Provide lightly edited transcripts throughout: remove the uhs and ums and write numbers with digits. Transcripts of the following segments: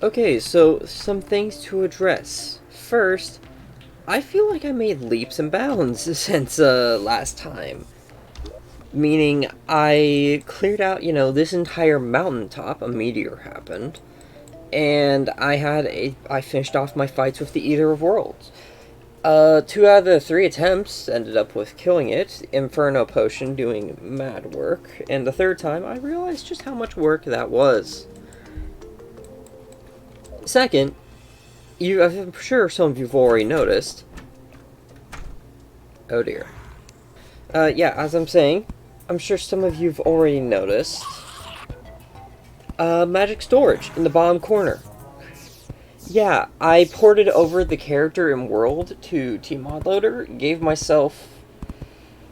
Okay, so some things to address. First, I feel like I made leaps and bounds since last time. Meaning, I cleared out, this entire mountaintop. A meteor happened, and I finished off my fights with the Eater of Worlds. Two out of the three attempts ended up with killing it. Inferno Potion doing mad work, and the third time I realized just how much work that was. Second, I'm sure some of you've already noticed. Oh dear. Yeah, as I'm saying, I'm sure some of you've already noticed. Magic storage in the bottom corner. Yeah, I ported over the character and world to Tmod Loader, gave myself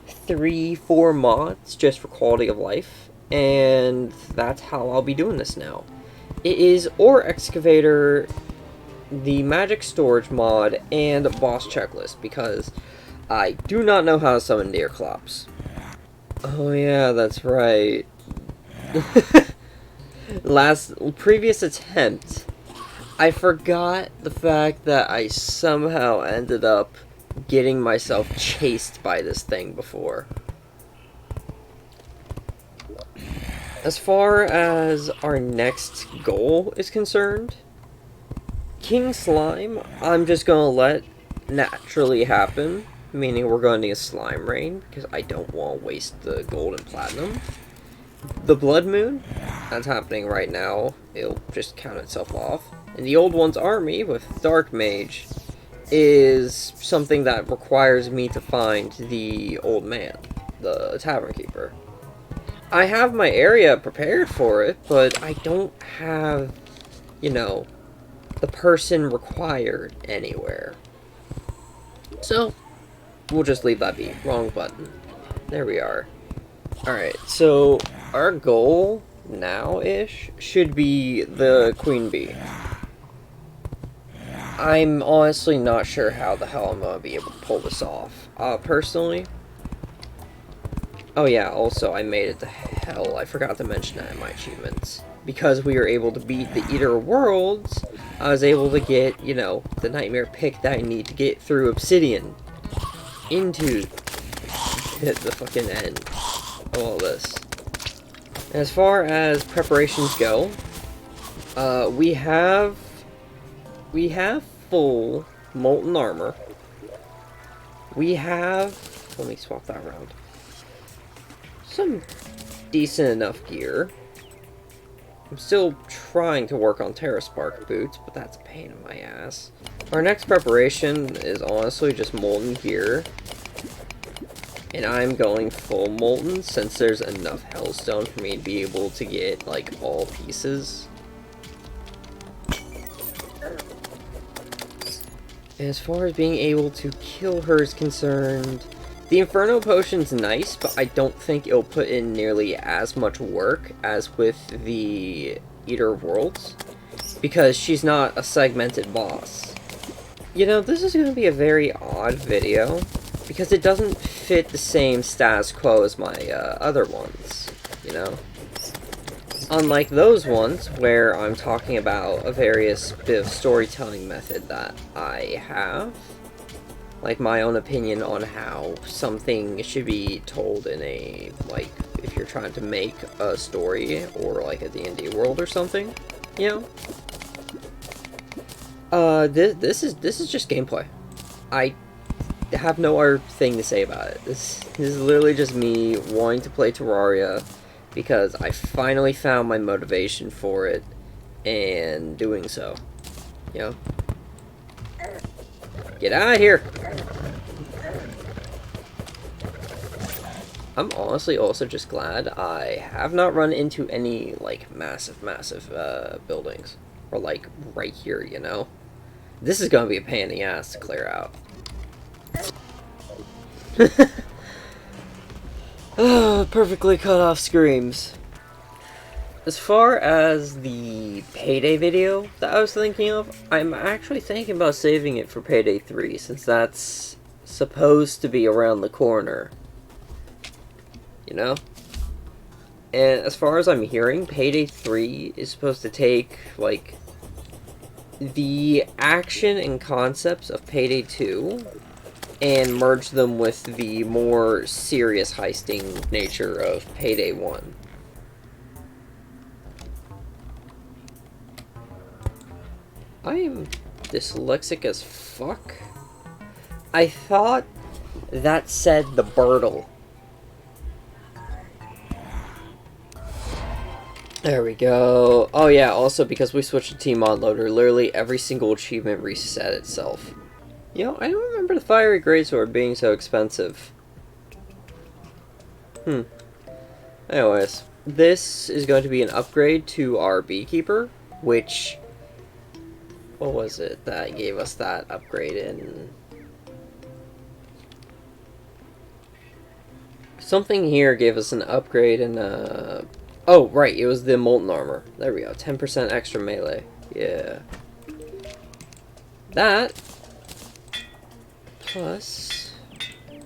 3-4 mods just for quality of life, and that's how I'll be doing this now. It is Ore Excavator, the Magic Storage mod, and Boss Checklist, because I do not know how to summon Deerclops. Oh yeah, that's right. Previous attempt, I forgot the fact that I somehow ended up getting myself chased by this thing before. As far as our next goal is concerned, King Slime, I'm just gonna let naturally happen, meaning we're going to need a Slime Rain, because I don't want to waste the gold and platinum. The Blood Moon, that's happening right now, it'll just count itself off. And the Old One's Army with Dark Mage is something that requires me to find the Old Man, the Tavern Keeper. I have my area prepared for it, but I don't have, the person required anywhere. So, we'll just leave that be. Wrong button. There we are. Alright, so our goal now-ish should be the Queen Bee. I'm honestly not sure how the hell I'm going to be able to pull this off. Personally. Oh yeah, also I made it to hell. I forgot to mention that in my achievements. Because we were able to beat the Eater of Worlds, I was able to get, the Nightmare Pick that I need to get through Obsidian into the fucking end of all this. And as far as preparations go, we have full molten armor. We have, let me swap that around, some decent enough gear. I'm still trying to work on Terraspark boots, but that's a pain in my ass. Our next preparation is honestly just molten gear. And I'm going full molten since there's enough hellstone for me to be able to get, like, all pieces. And as far as being able to kill her is concerned, the Inferno Potion's nice, but I don't think it'll put in nearly as much work as with the Eater of Worlds, because she's not a segmented boss. This is going to be a very odd video, because it doesn't fit the same status quo as my other ones, Unlike those ones, where I'm talking about a various bit of storytelling method that I have, like my own opinion on how something should be told in a, like, if you're trying to make a story, or like a D&D world or something, This is just gameplay. I have no other thing to say about it. This is literally just me wanting to play Terraria because I finally found my motivation for it and doing so. Get out of here! I'm honestly also just glad I have not run into any, like, massive buildings. Or, like, right here, This is gonna be a pain in the ass to clear out. Oh, perfectly cut off screams. As far as the Payday video that I was thinking of, I'm actually thinking about saving it for Payday 3, since that's supposed to be around the corner. And as far as I'm hearing, Payday 3 is supposed to take, like, the action and concepts of Payday 2 and merge them with the more serious heisting nature of Payday 1. I am dyslexic as fuck. I thought that said the Birtle. There we go. Oh yeah, also because we switched to Team Mod Loader, literally every single achievement reset itself. Yo, I don't remember the Fiery Greatsword being so expensive. Anyways, this is going to be an upgrade to our Beekeeper, which... What was it that gave us that upgrade in... Something here gave us an upgrade in, Oh, right, it was the Molten Armor. There we go, 10% extra melee. Yeah. That... Plus...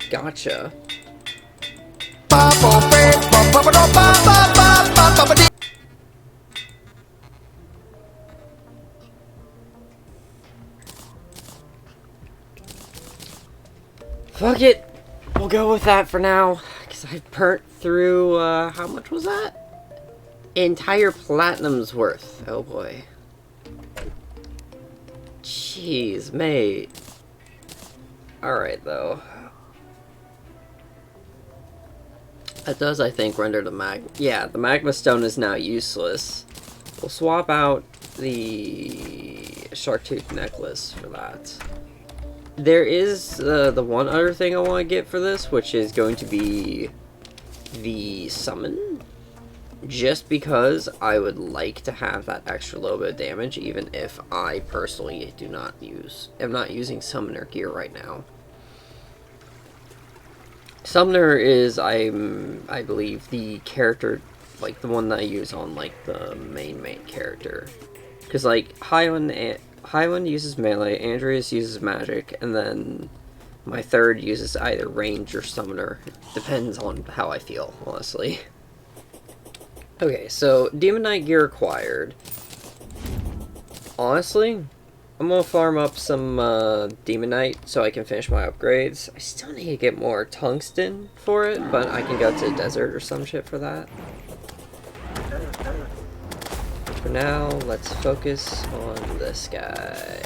Gotcha. Fuck it! We'll go with that for now. Because I burnt through, how much was that? Entire platinum's worth. Oh boy. Jeez, mate. Alright, though. That does, I think, render the Yeah, the magma stone is now useless. We'll swap out the shark tooth necklace for that. There is the one other thing I want to get for this, which is going to be the summon. Just because I would like to have that extra little bit of damage, even if I personally am not using summoner gear right now. Summoner is, I believe, the character, like, the one that I use on, like, the main character. Because, like, Highland uses melee, Andreas uses magic, and then my third uses either range or summoner. Depends on how I feel, honestly. Okay, so Demon Knight gear acquired. Honestly, I'm gonna farm up some Demon Knight so I can finish my upgrades. I still need to get more tungsten for it, but I can go to the desert or some shit for that. For now, let's focus on this guy.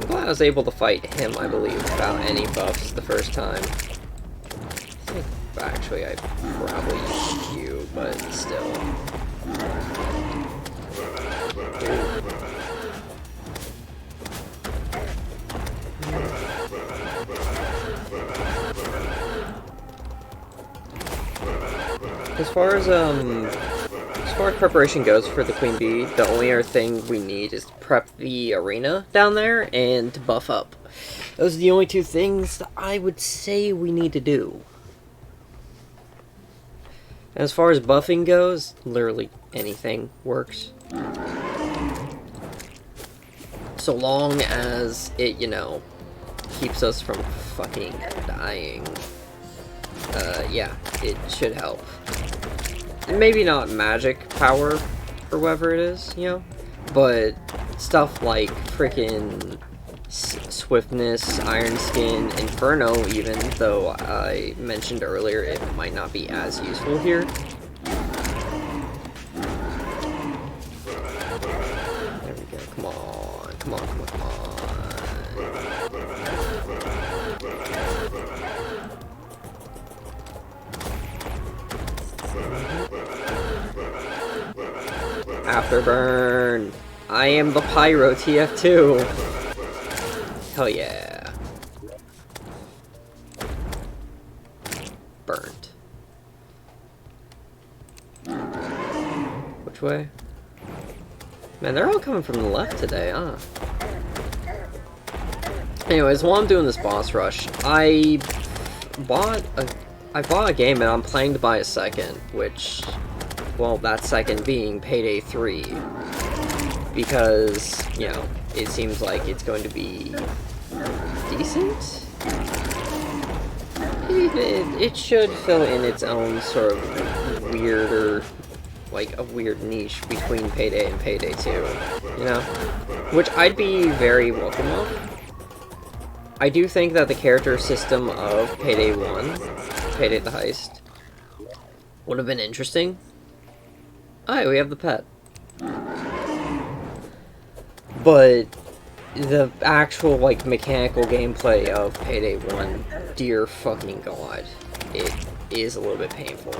I'm glad I was able to fight him, I believe, without any buffs the first time. I think, actually, I probably used you, but still. As far as preparation goes for the Queen Bee, the only other thing we need is to prep the arena down there and to buff up. Those are the only two things that I would say we need to do. And as far as buffing goes, literally anything works. So long as it, you know, keeps us from fucking dying. Yeah, it should help. Maybe not magic power, or whatever it is, you know? But stuff like freaking Swiftness, Iron Skin, Inferno even, though I mentioned earlier it might not be as useful here. There we go, come on, come on, come on, come on. Afterburn! I am the Pyro TF2! Hell yeah. Burnt. Which way? Man, they're all coming from the left today, huh? Anyways, while I'm doing this boss rush, I bought a game and I'm planning to buy a second, which... Well, that second being Payday 3. Because, you know, it seems like it's going to be decent? it should fill in its own sort of weirder, like a weird niche between Payday and Payday 2, you know? Which I'd be very welcome of. I do think that the character system of Payday 1, Payday the Heist, would have been interesting. Alright, we have the pet. But the actual, like, mechanical gameplay of Payday 1, dear fucking god, it is a little bit painful.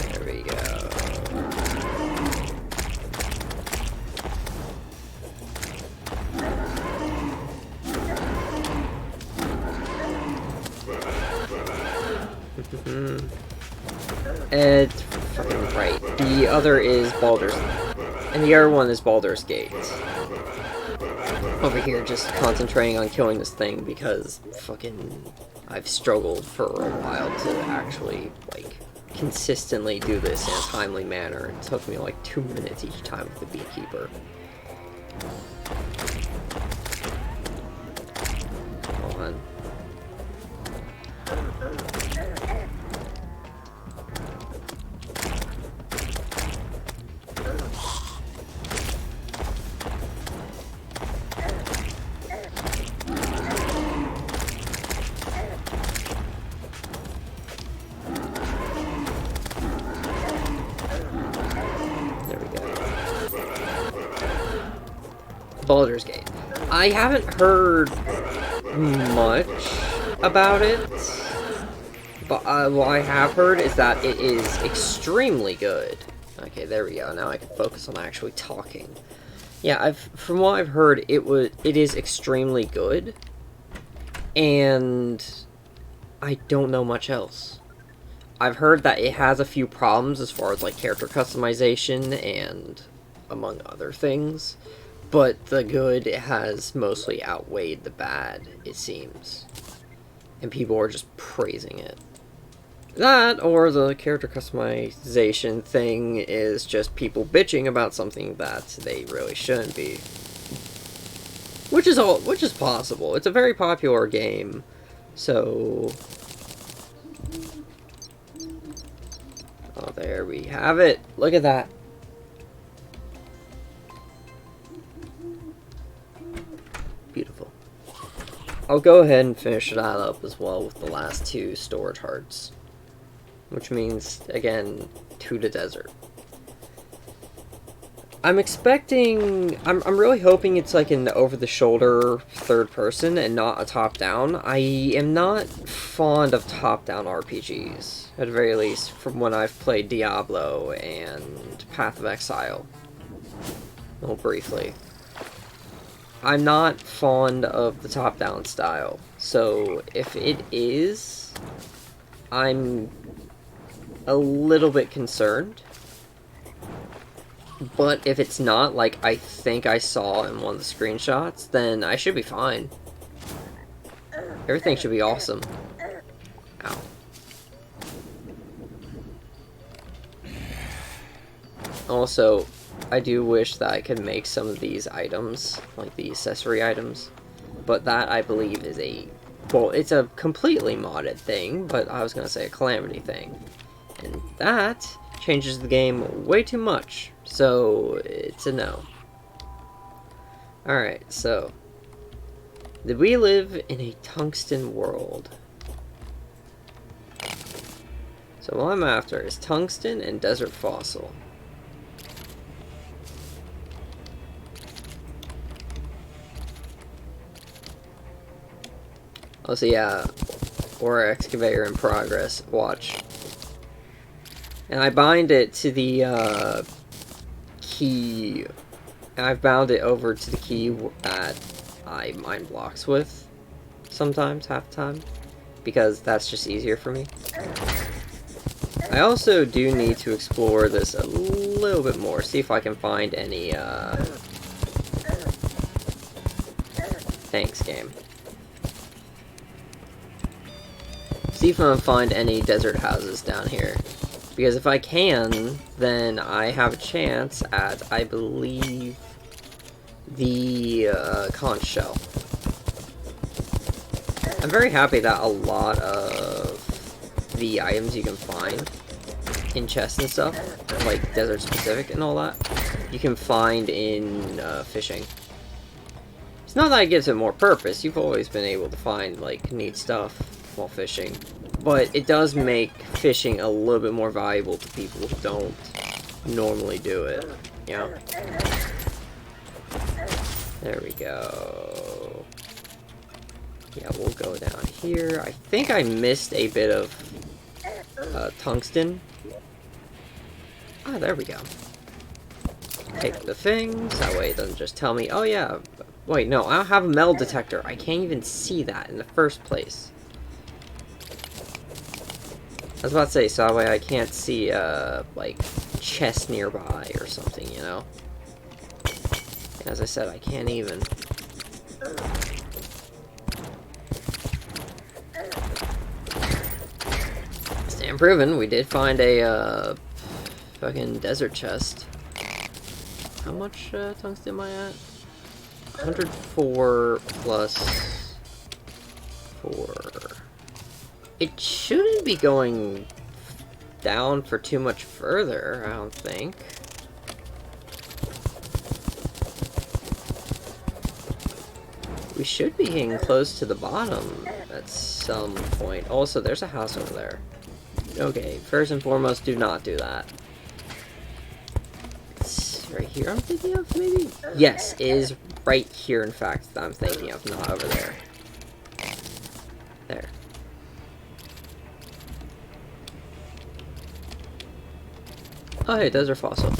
There we go. It's fucking right. The other is Baldur's, and the other one is Baldur's Gate. Over here, just concentrating on killing this thing because fucking I've struggled for a while to actually, like, consistently do this in a timely manner. It took me like 2 minutes each time with the Beekeeper. Come on. Baldur's Gate. I haven't heard much about it, but what I have heard is that it is extremely good. Okay, there we go. Now I can focus on actually talking. Yeah, from what I've heard, it is extremely good, and I don't know much else. I've heard that it has a few problems as far as like character customization and among other things. But the good has mostly outweighed the bad, it seems. And people are just praising it. That, or the character customization thing, is just people bitching about something that they really shouldn't be. Which is possible. It's a very popular game, so... Oh, there we have it. Look at that. Beautiful. I'll go ahead and finish that up as well with the last 2 storage hearts. Which means, again, 2 to desert. I'm expecting... I'm really hoping it's like an over-the-shoulder third person and not a top-down. I am not fond of top-down RPGs. At the very least, from when I've played Diablo and Path of Exile. Well, briefly. I'm not fond of the top-down style, so if it is, I'm a little bit concerned. But if it's not, like I think I saw in one of the screenshots, then I should be fine. Everything should be awesome. Ow. Also, I do wish that I could make some of these items, like the accessory items, but that, I believe, is a... Well, it's a completely modded thing, but I was going to say a Calamity thing. And that changes the game way too much, so it's a no. Alright, so... Did we live in a tungsten world? So what I'm after is tungsten and desert fossil. Oh, so yeah, ore excavator in progress. Watch. And I bind it to the key. And I've bound it over to the key that I mine blocks with. Sometimes, half the time. Because that's just easier for me. I also do need to explore this a little bit more. See if I can find any, Thanks, game. See if I can find any desert houses down here. Because if I can, then I have a chance at, I believe, the conch shell. I'm very happy that a lot of the items you can find in chests and stuff, like desert specific and all that, you can find in fishing. It's not that it gives it more purpose, you've always been able to find like neat stuff while fishing, but it does make fishing a little bit more valuable to people who don't normally do it, you know? There we go. Yeah, we'll go down here. I think I missed a bit of tungsten. Ah, there we go. Take the things, that way it doesn't just tell me, oh yeah, wait, no, I don't have a metal detector. I can't even see that in the first place. I was about to say, so that way I can't see, like, chests nearby or something, you know? As I said, I can't even. Stand proven, we did find a, fucking desert chest. How much tungsten am I at? 104 plus 4. It shouldn't be going down for too much further, I don't think. We should be getting close to the bottom at some point. Also, there's a house over there. Okay, first and foremost, do not do that. It's right here I'm thinking of, maybe? Yes, it is right here, in fact, that I'm thinking of, not over there. There. Oh, hey, desert fossil.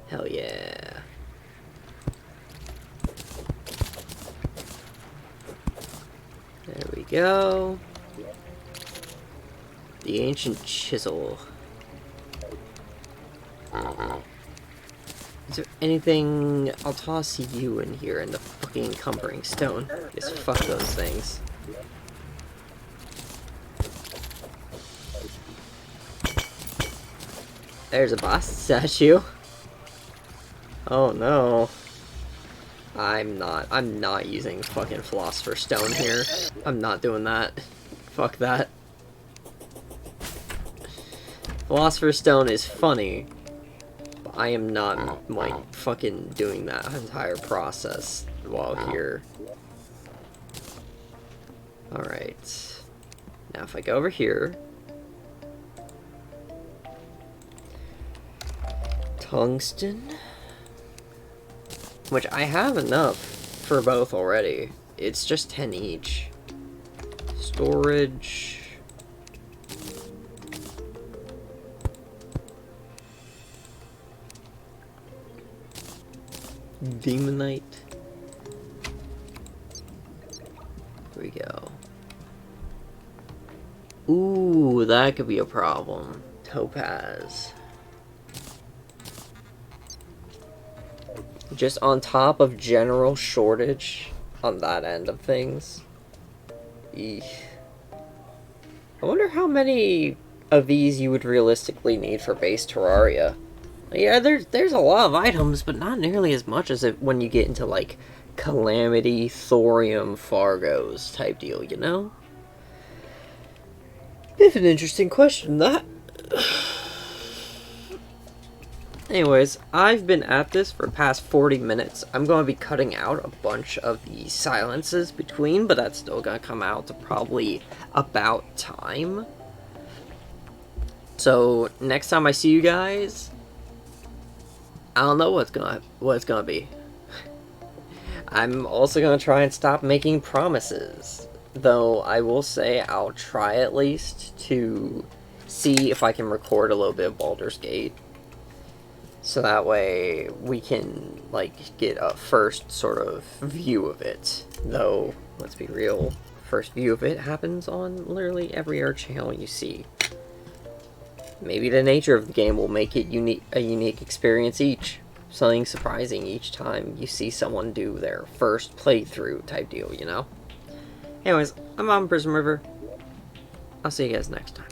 Hell yeah. There we go. The ancient chisel. Is there anything? I'll toss you in here in the fucking encumbering stone. Just fuck those things. There's a boss statue. Oh no. I'm not using fucking Philosopher's Stone here. I'm not doing that. Fuck that. Philosopher's Stone is funny, but I am not, like, fucking doing that entire process while here. Alright. Now if I go over here... Tungsten? Which I have enough for both already. It's just 10 each. Storage. Demonite. Here we go. Ooh, that could be a problem. Topaz. Just on top of general shortage on that end of things. Eesh. I wonder how many of these you would realistically need for base Terraria. Yeah, there's a lot of items, but not nearly as much as when you get into, like, Calamity, Thorium, Fargos type deal, you know? It's an interesting question, that. Anyways, I've been at this for the past 40 minutes. I'm going to be cutting out a bunch of the silences between, but that's still going to come out to probably about time. So, next time I see you guys, I don't know what it's gonna be. I'm also gonna try and stop making promises. Though I will say I'll try at least to see if I can record a little bit of Baldur's Gate. So that way we can, like, get a first sort of view of it. Though, let's be real, first view of it happens on literally every other channel you see. Maybe the nature of the game will make it a unique experience each. Something surprising each time you see someone do their first playthrough type deal, you know? Anyways, I'm on Prism River. I'll see you guys next time.